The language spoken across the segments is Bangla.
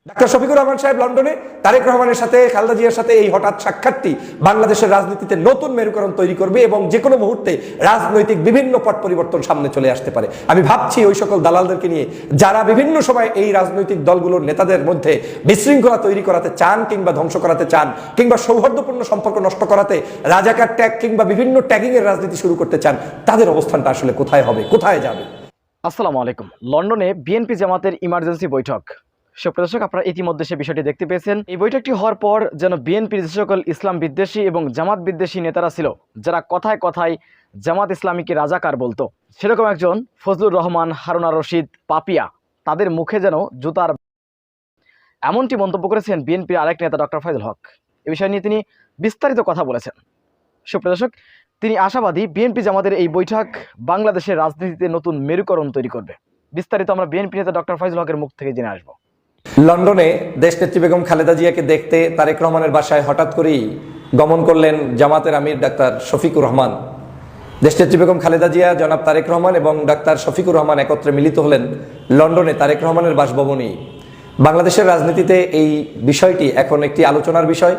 ডাক্তার শফিকুর রহমান সাহেব লন্ডনে তারেক রহমানের সাথে খালেদা জিয়ার সাথে এই হঠাৎ সাক্ষাৎটি বাংলাদেশের রাজনীতিতে নতুন মেরুকরণ তৈরি করবে এবং যে কোনো মুহূর্তে রাজনৈতিক বিভিন্ন পট পরিবর্তন সামনে চলে আসতে পারে। আমি ভাবছি ওই সকল দালালদেরকে নিয়ে যারা বিভিন্ন সময় এই রাজনৈতিক দলগুলোর নেতাদের মধ্যে বিশৃঙ্খলা তৈরি করাতে চান কিংবা ধ্বংস করাতে চান কিংবা সৌহার্দ্যপূর্ণ সম্পর্ক নষ্ট করাতে রাজাকার ট্যাগ কিংবা বিভিন্ন ট্যাগিং এর রাজনীতি শুরু করতে চান, তাদের অবস্থানটা আসলে কোথায় হবে, কোথায় যাবে? আসসালামু আলাইকুম। লন্ডনে বিএনপি জামাতের ইমার্জেন্সি বৈঠক। সুপ্রিয় দর্শক, আপনারা ইতিমধ্যে সে বিষয়টি দেখতে পেয়েছেন। এই বৈঠকটি হওয়ার পর যেন বিএনপির যে সকল ইসলাম বিদ্বেষী এবং জামাত বিদ্বেষী নেতারা ছিল, যারা কথায় কথায় জামাত ইসলামীকে রাজাকার বলতো, সেরকম একজন ফজলুর রহমান, হারুন আর রশিদ, পাপিয়া, তাদের মুখে যেন জুতার এমনটি মন্তব্য করেছেন বিএনপির আরেক নেতা ডক্টর ফয়জুল হক। এ বিষয় নিয়ে তিনি বিস্তারিত কথা বলেছেন। সুপ্রিয় দর্শক, তিনি আশাবাদী বিএনপি জামাতের এই বৈঠক বাংলাদেশের রাজনীতিতে নতুন মেরুকরণ তৈরি করবে। বিস্তারিত আমরা বিএনপি নেতা ডক্টর ফয়জুল হকের মুখ থেকে জেনে আসবো। লন্ডনে দেশনেত্রী বেগম খালেদা জিয়াকে দেখতে তারেক রহমানের বাসায় হঠাৎ করেই গমন করলেন জামাতের আমির ডাক্তার শফিকুর রহমান। দেশনেত্রী বেগম খালেদা জিয়া, জনাব তারেক রহমান এবং ডাক্তার শফিকুর রহমান একত্রে মিলিত হলেন লন্ডনে তারেক রহমানের বাসভবনেই। বাংলাদেশের রাজনীতিতে এই বিষয়টি এখন একটি আলোচনার বিষয়।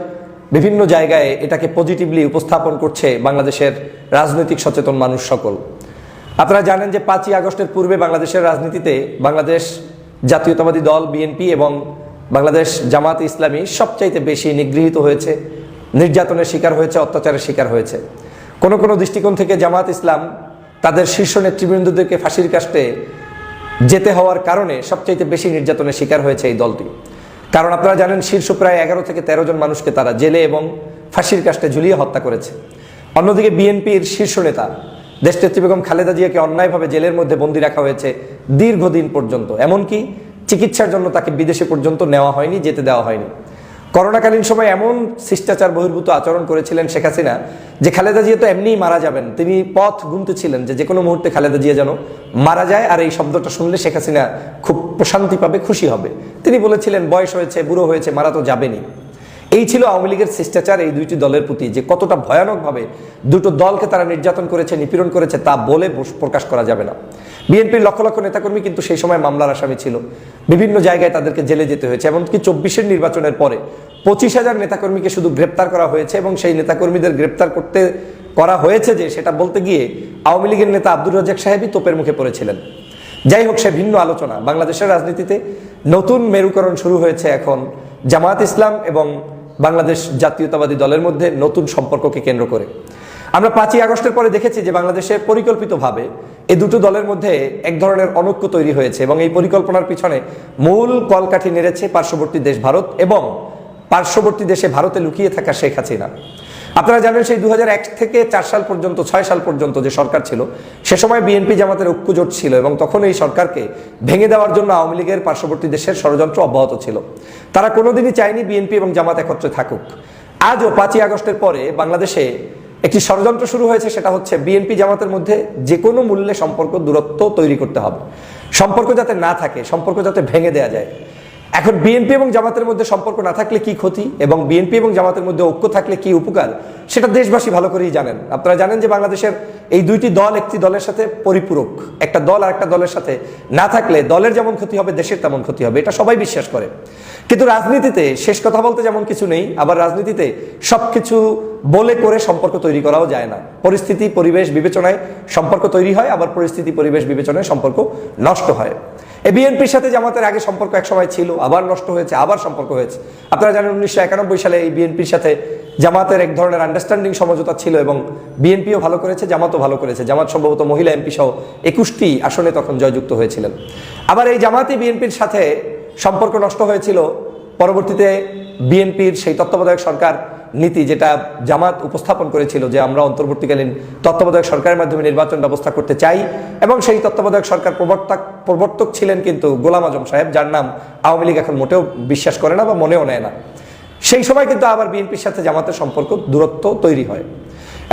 বিভিন্ন জায়গায় এটাকে পজিটিভলি উপস্থাপন করছে বাংলাদেশের রাজনৈতিক সচেতন মানুষ সকল। আপনারা জানেন যে 5ই আগস্টের পূর্বে বাংলাদেশের রাজনীতিতে বাংলাদেশ জাতীয়তাবাদী দল বিএনপি এবং বাংলাদেশ জামাত ইসলামী সবচাইতে বেশি নিগৃহীত হয়েছে, নির্যাতনের শিকার হয়েছে, অত্যাচারের শিকার হয়েছে। কোনো কোনো দৃষ্টিকোণ থেকে জামাত ইসলাম তাদের শীর্ষ নেতৃবৃন্দদেরকে ফাঁসির কাস্টে যেতে হওয়ার কারণে সবচাইতে বেশি নির্যাতনের শিকার হয়েছে এই দলটি। কারণ আপনারা জানেন শীর্ষ প্রায় 11 থেকে 13 জন মানুষকে তারা জেলে এবং ফাঁসির কাস্টে ঝুলিয়ে হত্যা করেছে। অন্যদিকে বিএনপির শীর্ষ নেতা দেশনেত্রী বেগম খালেদা জিয়াকে অন্যায়ভাবে জেলের মধ্যে বন্দী রাখা হয়েছে দীর্ঘদিন পর্যন্ত, এমনকি চিকিৎসার জন্য তাকে বিদেশে পর্যন্ত নেওয়া হয়নি, যেতে দেওয়া হয়নি। করোনাকালীন সময় এমন শিষ্টাচার বহির্ভূত আচরণ করেছিলেন শেখ হাসিনা যে খালেদা জিয়া তো এমনিই মারা যাবেন, তিনি পথ গুনতেছিলেন যে কোনো মুহূর্তে খালেদা জিয়া যেন মারা যায়, আর এই শব্দটা শুনলে শেখ হাসিনা খুব প্রশান্তি পাবে, খুশি হবে। তিনি বলেছিলেন বয়স হয়েছে, বুড়ো হয়েছে, মারা তো যাবেনি। এই ছিল আওয়ামী লীগের শিষ্টাচার এই দুইটি দলের প্রতি, যে কতটা ভয়ানকভাবে দুটো দলকে তারা নির্যাতন করেছে, নিপীড়ন করেছে তা বলে প্রকাশ করা যাবে না। বিএনপির লক্ষ লক্ষ নেতাকর্মী কিন্তু সেই সময় মামলার আসামি ছিল, বিভিন্ন জায়গায় তাদেরকে জেলে যেতে হয়েছে। এমনকি 24-এর নির্বাচনের পরে 25,000 নেতাকর্মীকে শুধু গ্রেপ্তার করা হয়েছে এবং সেই নেতাকর্মীদের গ্রেপ্তার করা হয়েছে যে সেটা বলতে গিয়ে আওয়ামী লীগের নেতা আব্দুর রাজ্জাক সাহেবই তোপের মুখে পড়েছিলেন। যাই হোক, সে ভিন্ন আলোচনা। বাংলাদেশের রাজনীতিতে নতুন মেরুকরণ শুরু হয়েছে এখন জামাত ইসলাম এবং বাংলাদেশ জাতীয়তাবাদী দলের মধ্যে নতুন সম্পর্ককে কেন্দ্র করে। আমরা 5ই আগস্টের পরে দেখেছি যে বাংলাদেশে পরিকল্পিতভাবে এই দুটো দলের মধ্যে এক ধরনের অনৈক্য তৈরি হয়েছে এবং এই পরিকল্পনার পিছনে মূল কলকাঠি নেড়েছে পার্শ্ববর্তী দেশ ভারত এবং পার্শ্ববর্তী দেশে ভারতে লুকিয়ে থাকা শেখ হাসিনা। আপনারা জানেন সেই 2001 থেকে 4 সাল পর্যন্ত, 6 সাল পর্যন্ত যে সরকার ছিল, সে সময় বিএনপি জামাতের ঐক্যজোট ছিল এবং তখন এই সরকারকে ভেঙে দেওয়ার জন্য আওয়ামী লীগের পার্শ্ববর্তী দেশের ষড়যন্ত্র অব্যাহত ছিল। তারা কোনোদিনই চায়নি বিএনপি এবং জামাত একত্রে থাকুক। আজও 5ই আগস্টের পরে বাংলাদেশে একটি ষড়যন্ত্র শুরু হয়েছে, সেটা হচ্ছে বিএনপি জামাতের মধ্যে যে কোনো মূল্যে সম্পর্ক দূরত্ব তৈরি করতে হবে, সম্পর্ক যাতে না থাকে, সম্পর্ক যাতে ভেঙে দেওয়া যায়। এখন বিএনপি এবং জামাতের মধ্যে সম্পর্ক না থাকলে কি ক্ষতি এবং বিএনপি এবং জামাতের মধ্যে ঐক্য থাকলে কি উপকার, সেটা দেশবাসী ভালো করেই জানেন। আপনারা জানেন যে বাংলাদেশের এই দুইটি দল একটি দলের সাথে পরিপূরক। একটা দল আর একটা দলের সাথে না থাকলে দলের যেমন ক্ষতি হবে, দেশের তেমন ক্ষতি হবে, এটা সবাই বিশ্বাস করে। কিন্তু রাজনীতিতে শেষ কথা বলতে যেমন কিছু নেই, আবার রাজনীতিতে সবকিছু বলে করে সম্পর্ক তৈরি করাও যায় না। পরিস্থিতি পরিবেশ বিবেচনায় সম্পর্ক তৈরি হয়, আবার পরিস্থিতি পরিবেশ বিবেচনায় সম্পর্ক নষ্ট হয়। এই বিএনপির সাথে জামাতের আগে সম্পর্ক এক সময় ছিল, আবার নষ্ট হয়েছে, আবার সম্পর্ক হয়েছে। আপনারা জানেন 1991 সালে এই বিএনপির সাথে জামাতের এক ধরনের আন্ডারস্ট্যান্ডিং সমঝোতা ছিল এবং বিএনপিও ভালো করেছে, জামাতও ভালো করেছে। জামাত সম্ভবত মহিলা এমপি সহ 21টি আসনে তখন জয়যুক্ত হয়েছিলেন। আবার এই জামাতই বিএনপির সাথে সম্পর্ক নষ্ট হয়েছিল পরবর্তীতে বিএনপির সেই তত্ত্বাবধায়ক সরকার নীতি, যেটা জামাত উপস্থাপন করেছিল যে আমরা অন্তর্বর্তীকালীন তত্ত্বাবধায়ক সরকারের মাধ্যমে নির্বাচন ব্যবস্থা করতে চাই, এবং সেই তত্ত্বাবধায়ক সরকার প্রবর্তক ছিলেন কিন্তু গোলাম আজম সাহেব, যার নাম আওয়ামী লীগ এখন মোটেও বিশ্বাস করে না বা মনেও নেয় না। সেই সময় কিন্তু আবার বিএনপির সাথে জামাতের সম্পর্ক দূরত্ব তৈরি হয়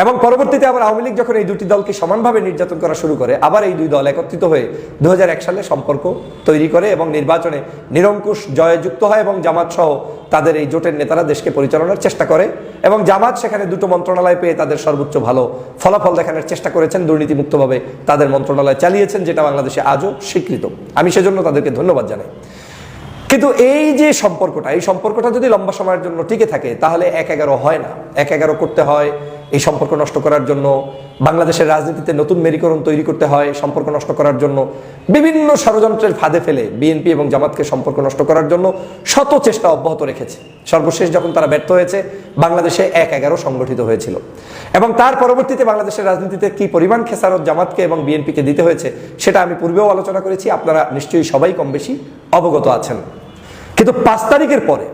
এবং পরবর্তীতে আবার আওয়ামী লীগ যখন এই দুটি দলকে সমানভাবে নির্যাতন করা শুরু করে, আবার এই দুই দল একত্রিত হয়ে 2001 সালে সম্পর্ক তৈরি করে এবং নির্বাচনে নিরঙ্কুশ জয়যুক্ত হয় এবং জামাত সহ তাদের এই জোটের নেতারা দেশকে পরিচালনার চেষ্টা করে এবং জামাত সেখানে দুটো মন্ত্রণালয় পেয়ে তাদের সর্বোচ্চ ভালো ফলাফল দেখানোর চেষ্টা করেছেন, দুর্নীতিমুক্তভাবে তাদের মন্ত্রণালয় চালিয়েছেন, যেটা বাংলাদেশে আজও স্বীকৃত। আমি সেজন্য তাদেরকে ধন্যবাদ জানাই। কিন্তু এই যে সম্পর্কটা, এই সম্পর্কটা যদি লম্বা সময়ের জন্য টিকে থাকে তাহলে 1-11 হয় না। 1-11 করতে হয়, এই সম্পর্ক নষ্ট করার জন্য বাংলাদেশের রাজনীতিতে নতুন মেরুকরণ তৈরি করতে হয়। সম্পর্ক নষ্ট করার জন্য বিভিন্ন ষড়যন্ত্রের ফাঁদে ফেলে বিএনপি এবং জামাতকে সম্পর্ক নষ্ট করার জন্য শত চেষ্টা অব্যাহত রেখেছে। সর্বশেষ যখন তারা ব্যর্থ হয়েছে, বাংলাদেশে 1-11 সংগঠিত হয়েছিল এবং তার পরবর্তীতে বাংলাদেশের রাজনীতিতে কি পরিমাণ খেসারত জামাতকে এবং বিএনপিকে দিতে হয়েছে সেটা আমি পূর্বেও আলোচনা করেছি, আপনারা নিশ্চয়ই সবাই কম বেশি অবগত আছেন। কিন্তু 5 তারিখের পরে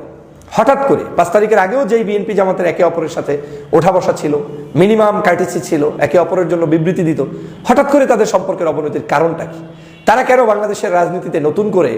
হঠাৎ করে, 5 তারিখের আগেও যেই বিএনপি জামাতের একে অপরের সাথে ওঠা বসা ছিল, মিনিমাম কার্টেসি ছিল, একে অপরের জন্য বিবৃতি দিত, হঠাৎ করে তাদের সম্পর্কের অবনতির কারণটা কি? তারা কেন বাংলাদেশের রাজনীতিতে নতুন করে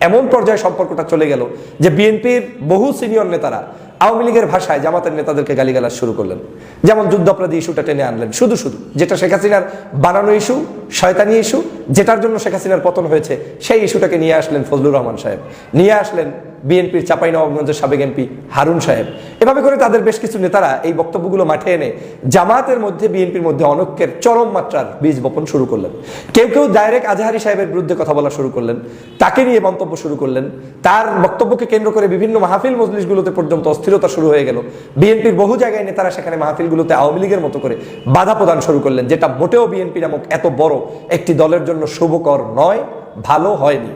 এমন পর্যায়ে সম্পর্কটা চলে গেল যে বিএনপির বহু সিনিয়র নেতারা আওয়ামী লীগের ভাষায় জামাতের নেতাদেরকে গালিগালাজ শুরু করলেন? যেমন যুদ্ধাপরাধী ইস্যুটা টেনে আনলেন, শুধু যেটা শেখ হাসিনার বানানো ইস্যু, শয়তানি ইস্যু, যেটার জন্য শেখ হাসিনার পতন হয়েছে, সেই ইস্যুটাকে নিয়ে আসলেন ফজলুর রহমান সাহেব, নিয়ে আসলেন বিএনপির চাঁপাইনবাবগঞ্জের সাবেক এমপি হারুন সাহেব। এভাবে করে তাদের বেশ কিছু নেতারা এই বক্তব্যগুলো মাঠে এনে জামাতের মধ্যে, বিএনপির মধ্যে অনৈক্যের চরম মাত্রার বীজ বপন শুরু করলেন। কেউ কেউ ডাইরেক্ট আজহারি সাহেবের বিরুদ্ধে কথা বলা শুরু করলেন, তাকে নিয়ে মন্তব্য শুরু করলেন। তার বক্তব্যকে কেন্দ্র করে বিভিন্ন মাহফিল মজলিসগুলোতে পর্যন্ত অস্থিরতা শুরু হয়ে গেল। বিএনপির বহু জায়গায় নেতারা সেখানে মাহফিলগুলোতে আওয়ামী লীগের মতো করে বাধা প্রদান শুরু করলেন, যেটা মোটেও বিএনপি নামক এত বড় একটি দলের জন্য শুভকর নয়, ভালো হয়নি।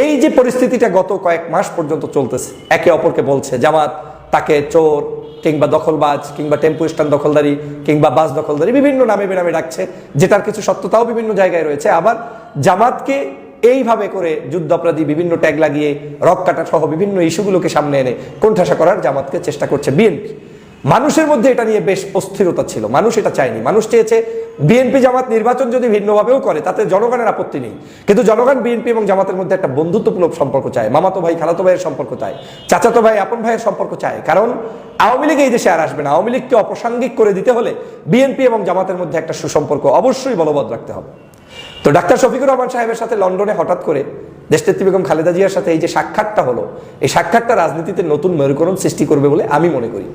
এই যে পরিস্থিতিটা গত কয়েক মাস পর্যন্ত চলতেছে, একে অপরকে বলছে জামাত তাকে চোর কিংবা দখলবাজ কিংবা টেম্পো স্ট্যান্ড দখলদারি কিংবা বাস দখলদারি বিভিন্ন নামে বেনামে ডাকছে, যেটার কিছু সত্যতাও বিভিন্ন জায়গায় রয়েছে। আবার জামাতকে এইভাবে করে যুদ্ধাপরাধী বিভিন্ন ট্যাগ লাগিয়ে রক কাটা সহ বিভিন্ন ইস্যুগুলোকে সামনে এনে কোণঠাসা করার জামাতকে চেষ্টা করছে বিএনপি। মানুষের মধ্যে এটা নিয়ে বেশ অস্থিরতা ছিল, মানুষ এটা চায়নি। মানুষ চেয়েছে বিএনপি জামাত নির্বাচন যদি ভিন্নভাবেও করে তাতে জনগণের আপত্তি নেই, কিন্তু জনগণ বিএনপি এবং জামাতের মধ্যে একটা বন্ধুত্বমূলক সম্পর্ক চায়, মামাতো ভাই খালাতো ভাইয়ের সম্পর্ক চায়, চাচাতো ভাই আপন ভাইয়ের সম্পর্ক চায়। কারণ আওয়ামী লীগ এই দেশে আর আসবে না। আওয়ামী লীগকে অপ্রাসঙ্গিক করে দিতে হলে বিএনপি এবং জামাতের মধ্যে একটা সুসম্পর্ক অবশ্যই বলবৎ রাখতে হবে। তো ডাক্তার শফিকুর রহমান সাহেবের সাথে লন্ডনে হঠাৎ করে দেশনেত্রী বেগম খালেদা জিয়ার সাথে এই যে সাক্ষাৎটা হলো, এই সাক্ষাৎটা রাজনীতিতে নতুন মেরুকরণ সৃষ্টি করবে বলে আমি মনে করি।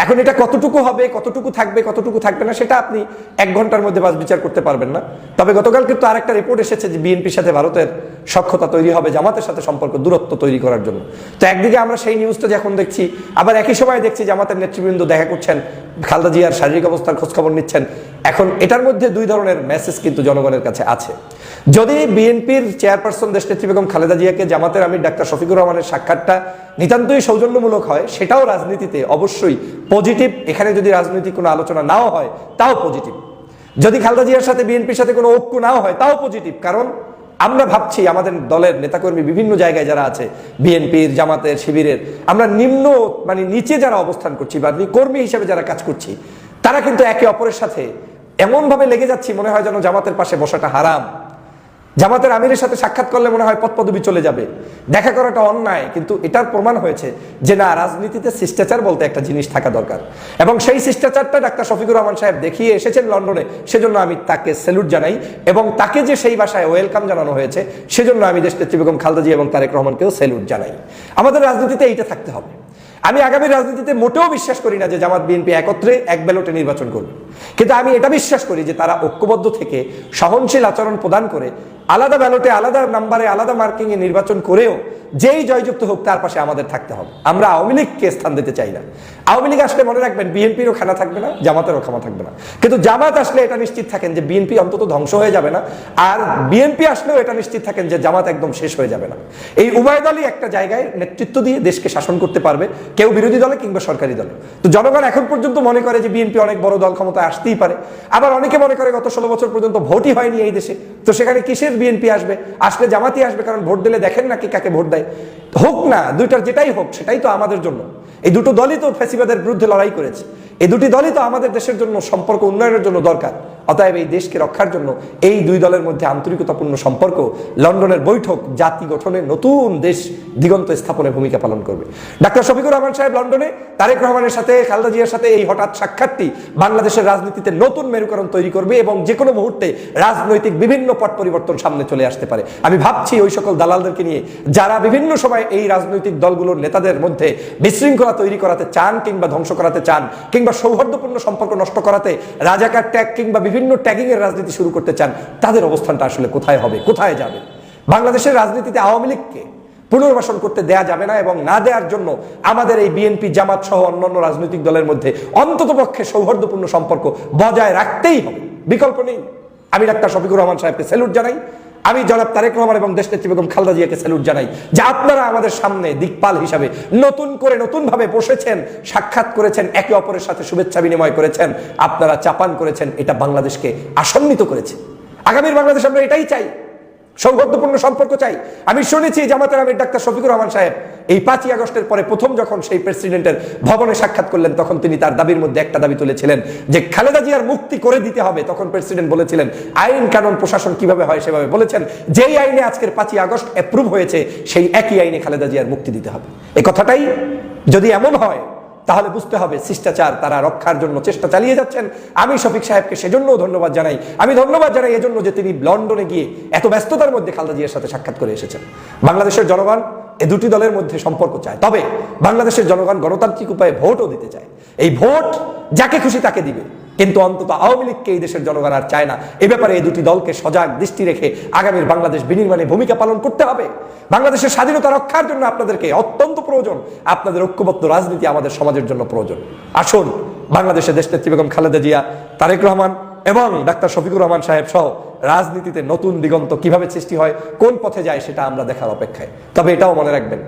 এখন এটা কতটুকু হবে, কতটুকু থাকবে, কতটুকু থাকবে না, সেটা আপনি 1 ঘন্টার মধ্যে বাস বিচার করতে পারবেন না। তবে গতকাল কিন্তু আরেকটা রিপোর্ট এসেছে যে বিএনপির সাথে ভারতের সখ্যতা তৈরি হবে জামাতের সাথে সম্পর্ক দূরত্ব তৈরি করার জন্য। তো একদিকে আমরা সেই নিউজটা যখন দেখছি, আবার একই সময় দেখছি জামাতের নেতৃবৃন্দ দেখা করছেন, খালেদা জিয়ার শারীরিক অবস্থার খোঁজখবর নিচ্ছেন। এখন এটার মধ্যে 2 ধরনের মেসেজ কিন্তু জনগণের কাছে আছে। যদি বিএনপির চেয়ারপারসন দেশনেত্রী বেগম খালেদা জিয়াকে জামাতের আমির ডাক্তার শফিকুর রহমানের সাক্ষাৎটা নিতান্তই সৌজন্যমূলক হয়, সেটাও রাজনীতিতে অবশ্যই পজিটিভ। এখানে যদি রাজনৈতিক কোনো আলোচনা নাও হয় তাও পজিটিভ। যদি খালেদা জিয়ার সাথে বিএনপির সাথে কোনো ঐক্য নাও হয় তাও পজিটিভ। কারণ আমরা ভাবছি আমাদের দলের নেতাকর্মী বিভিন্ন জায়গায় যারা আছে, বিএনপির, জামাতের, শিবিরের, আমরা নিম্ন মানে নিচে যারা অবস্থান করছি বা কর্মী হিসেবে যারা কাজ করছি, তারা কিন্তু একে অপরের সাথে এমনভাবে লেগে যাচ্ছি মনে হয় যেন জামাতের পাশে বসাটা হারাম, জামাতের আমিরের সাথে সাক্ষাৎ করলে মনে হয় পদপদবি চলে যাবে, দেখা করাটা অন্যায়। কিন্তু এটার প্রমাণ হয়েছে যে না, রাজনীতিতে শিষ্টাচার বলতে একটা জিনিস থাকা দরকার, এবং সেই শিষ্টাচারটা ডাক্তার শফিকুর রহমান সাহেব দেখিয়ে এসেছেন লন্ডনে। সেজন্য আমি তাকে স্যালুট জানাই, এবং তাকে যে সেই ভাষায় ওয়েলকাম জানানো হয়েছে সেজন্য আমি দেশনেত্রী বেগম খালেদা জিয়া এবং তারেক রহমানকেও স্যালুট জানাই। আমাদের রাজনীতিতে এইটা থাকতে হবে। আমি আগামী রাজনীতিতে মোটেও বিশ্বাস করি না যে জামাত বিএনপি একত্রে এক ব্যালটে নির্বাচন করবে, কিন্তু আমি এটা বিশ্বাস করি যে তারা ঐক্যবদ্ধ থেকে সহনশীল আচরণ প্রদান করে আলাদা ব্যালটে, আলাদা নাম্বারে, আলাদা মার্কিং এ নির্বাচন করেও যেই জয়যুক্ত হোক তার পাশে আমাদের থাকতে হবে। আমরা আওয়ামী লীগকে স্থান দিতে চাই না। আওয়ামী লীগ আসলে মনে রাখবেন বিএনপিরও খানা থাকবে না, জামাতেরও খানা থাকবে না। কিন্তু জামাত আসলে এটা নিশ্চিত থাকেন যে বিএনপি অন্তত ধ্বংস হয়ে যাবে না, আর বিএনপি আসলেও এটা নিশ্চিত থাকেন যে জামাত একদম শেষ হয়ে যাবে না। এই উভয় দলই একটা জায়গায় নেতৃত্ব দিয়ে দেশকে শাসন করতে পারবে, কেউ বিরোধী দলে কিংবা সরকারি দলে। তো জনগণ এখন পর্যন্ত মনে করে যে বিএনপি অনেক বড় দল, ক্ষমতায় আসতেই পারে। আবার অনেকে মনে করে গত 16 বছর পর্যন্ত ভোটই হয়নি এই দেশে, তো সেখানে কিসের বিএনপি আসবে? আসলে জামাতই আসবে, কারণ ভোট দিলে দেখেন নাকি কাকে ভোট দেয়। হোক না, দুইটার যেটাই হোক সেটাই তো আমাদের জন্য। এই দুটো দলই তো ফ্যাসিবাদের বিরুদ্ধে লড়াই করেছে, এই দুটি দলই তো আমাদের দেশের জন্য সম্পর্ক উন্নয়নের জন্য দরকার। অতএব এই দেশকে রক্ষার জন্য এই 2 দলের মধ্যে আন্তরিকতাপূর্ণ সম্পর্ক, লন্ডনের বৈঠক জাতি গঠনে নতুন দেশ দিগন্ত স্থাপনে ভূমিকা পালন করবে। ডাক্তার শফিকুর রহমান সাহেব লন্ডনে তারেক রহমানের সাথে, খালেদা জিয়ার সাথে এই হঠাৎ সাক্ষাৎটি বাংলাদেশের রাজনীতিতে নতুন মেরুকরণ তৈরি করবে, এবং যে কোনো মুহূর্তে রাজনৈতিক বিভিন্ন পট পরিবর্তন সামনে চলে আসতে পারে। আমি ভাবছি ওই সকল দালালদেরকে নিয়ে যারা বিভিন্ন সময় এই রাজনৈতিক দলগুলোর নেতাদের মধ্যে বিশৃঙ্খলা তৈরি করাতে চান, কিংবা ধ্বংস করাতে চান, কিংবা সৌহার্দ্যপূর্ণ সম্পর্ক নষ্ট করাতে রাজাকার ট্যাগ কিংবা বিভিন্ন ট্যাগিং এর রাজনীতি শুরু করতে চান, তাদের অবস্থানটা আসলে কোথায় হবে, কোথায় যাবে? বাংলাদেশের রাজনীতিতে আওয়ামী লীগকে পুনর্বাসন করতে দেয়া যাবে না, এবং না দেওয়ার জন্য আমাদের এই বিএনপি জামাত সহ অন্যান্য রাজনৈতিক দলের মধ্যে অন্ততপক্ষে সৌহার্দ্যপূর্ণ সম্পর্ক বজায় রাখতেই হবে, বিকল্প নেই। আমি ডাক্তার শফিকুর রহমান সাহেবকে স্যালুট জানাই, আমি জনাব তারেক রহমান এবং দেশনেত্রী বেগম খালেদা জিয়াকে স্যালুট জানাই যে আপনারা আমাদের সামনে দিকপাল হিসাবে নতুনভাবে বসেছেন, সাক্ষাৎ করেছেন, একে অপরের সাথে শুভেচ্ছা বিনিময় করেছেন, আপনারা চাপান করেছেন, এটা বাংলাদেশকে আশান্বিত করেছে। আগামীর বাংলাদেশ আমরা এটাই চাই, সৌহার্দ্যপূর্ণ সম্পর্ক চাই। আমি শুনেছি জামাতের আমির ডাক্তার শফিকুর রহমান সাহেব এই 5ই আগস্টের পরে প্রথম যখন সেই প্রেসিডেন্টের ভবনে সাক্ষাৎ করলেন, তখন তিনি তার দাবির মধ্যে একটা দাবি তুলেছিলেন যে খালেদা জিয়ার মুক্তি করে দিতে হবে। তখন প্রেসিডেন্ট বলেছিলেন আইন কানুন প্রশাসন কিভাবে হয় সেভাবে বলেছেন, যেই আইনে আজকের 5ই আগস্ট অ্যাপ্রুভ হয়েছে সেই একই আইনে খালেদা জিয়ার মুক্তি দিতে হবে। এই কথাটাই যদি এমন হয় তাহলে বুঝতে হবে শিষ্টাচার তারা রক্ষার জন্য চেষ্টা চালিয়ে যাচ্ছেন। আমি শফিক সাহেবকে সেজন্য ধন্যবাদ জানাই। আমি ধন্যবাদ জানাই এজন্য যে তিনি লন্ডনে গিয়ে এত ব্যস্ততার মধ্যে খালেদা জিয়ার সাথে সাক্ষাৎ করে এসেছেন। বাংলাদেশের জনগণ এই দুটি দলের মধ্যে সম্পর্ক চায়, তবে বাংলাদেশের জনগণ গণতান্ত্রিক উপায়ে ভোটও দিতে চায়। এই ভোট যাকে খুশি তাকে দিবে, কিন্তু অন্তত আওয়ামী লীগকে এই দেশের জনগণ আর চায় না। এ ব্যাপারে এই দুটি দলকে সজাগ দৃষ্টি রেখে আগামীর বাংলাদেশ বিনির্মাণে ভূমিকা পালন করতে হবে। বাংলাদেশের স্বাধীনতা রক্ষার জন্য আপনাদেরকে অত্যন্ত প্রয়োজন, আপনাদের ঐক্যবদ্ধ রাজনীতি আমাদের সমাজের জন্য প্রয়োজন। আসুন বাংলাদেশের দেশনেত্রী বেগম খালেদা জিয়া, তারেক রহমান এবং ডাক্তার শফিকুর রহমান সাহেব সহ রাজনীতিতে নতুন দিগন্ত কিভাবে সৃষ্টি হয়, কোন পথে যায় সেটা আমরা দেখার অপেক্ষায়। তবে এটাও মনে রাখবেন,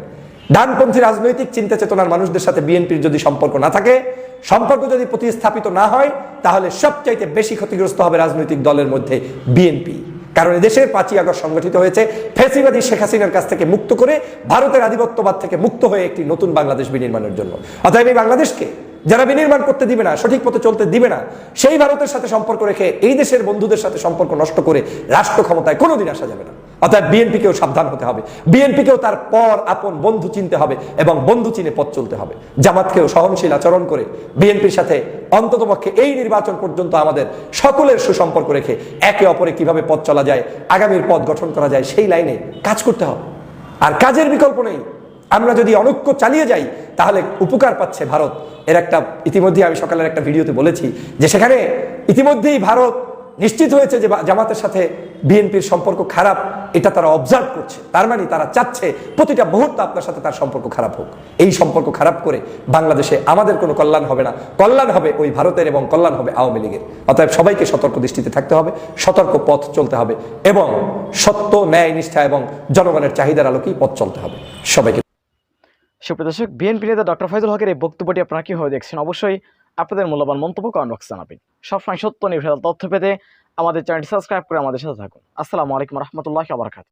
ডানপন্থী রাজনৈতিক চিন্তা চেতনার মানুষদের সাথে বিএনপির যদি সম্পর্ক না থাকে, সম্পর্ক যদি প্রতিস্থাপিত না হয়, তাহলে সবচাইতে বেশি ক্ষতিগ্রস্ত হবে রাজনৈতিক দলের মধ্যে বিএনপি। কারণ দেশের 5ই আগস্ট সংগঠিত হয়েছে ফ্যাসিবাদী শেখ হাসিনার কাছ থেকে মুক্ত করে, ভারতের আধিপত্যবাদ থেকে মুক্ত হয়ে একটি নতুন বাংলাদেশ বিনির্মাণের জন্য। অতএব এই বাংলাদেশকে যারা বিনির্মাণ করতে দিবে না, সঠিক পথে চলতে দিবে না, সেই ভারতের সাথে সম্পর্ক রেখে এই দেশের বন্ধুদের সাথে সম্পর্ক নষ্ট করে রাষ্ট্র ক্ষমতায় কোনোদিন আসা যাবে না। অতএব বিএনপিকেও সাবধান হতে হবে, বিএনপিকেও তার পর আপন বন্ধু চিনতে হবে এবং বন্ধু চিনে পথ চলতে হবে। জামাতকেও সহনশীল আচরণ করে বিএনপির সাথে অন্ততপক্ষে এই নির্বাচন পর্যন্ত আমাদের সকলের সুসম্পর্ক রেখে একে অপরে কিভাবে পথ চলা যায়, আগামীর পথ গঠন করা যায়, সেই লাইনে কাজ করতে হবে। আর কাজের বিকল্প নেই। আমরা যদি অনৈক্য চালিয়ে যাই তাহলে উপকার পাচ্ছে ভারত। এর একটা ইতিমধ্যে আমি সকালের একটা ভিডিওতে বলেছি যে সেখানে ইতিমধ্যেই ভারত নিশ্চিত হয়েছে যে জামাতের সাথে বিএনপির সম্পর্ক খারাপ, এটা তারা অবজার্ভ করছে। তার মানে তারা চাচ্ছে প্রতিটা মুহূর্তে আপনার সাথে তার সম্পর্ক খারাপ হোক। এই সম্পর্ক খারাপ করে বাংলাদেশে আমাদের কোনো কল্যাণ হবে না, কল্যাণ হবে ওই ভারতের এবং কল্যাণ হবে আওয়ামী লীগের। অতএব সবাইকে সতর্ক দৃষ্টিতে থাকতে হবে, সতর্ক পথ চলতে হবে এবং সত্য, ন্যায়, নিষ্ঠা এবং জনগণের চাহিদার আলোকেই পথ চলতে হবে সবাইকে। সুপ্রিয় দর্শক, বিএনপি নেতা ডক্টর ফয়জুল হকের এই বক্তব্যটি আপনারা কিভাবে দেখছেন? অবশ্যই আপনাদের মূল্যবান মন্তব্য কমেন্ট বক্সে জানাবেন। সবসময় সত্য নির্ভেজাল তথ্য পেতে আমাদের চ্যানেলটি সাবস্ক্রাইব করে আমাদের সাথে থাকুন। আসসালামু আলাইকুম রহমতুল্লাহি ওয়া বারাকাতুহু।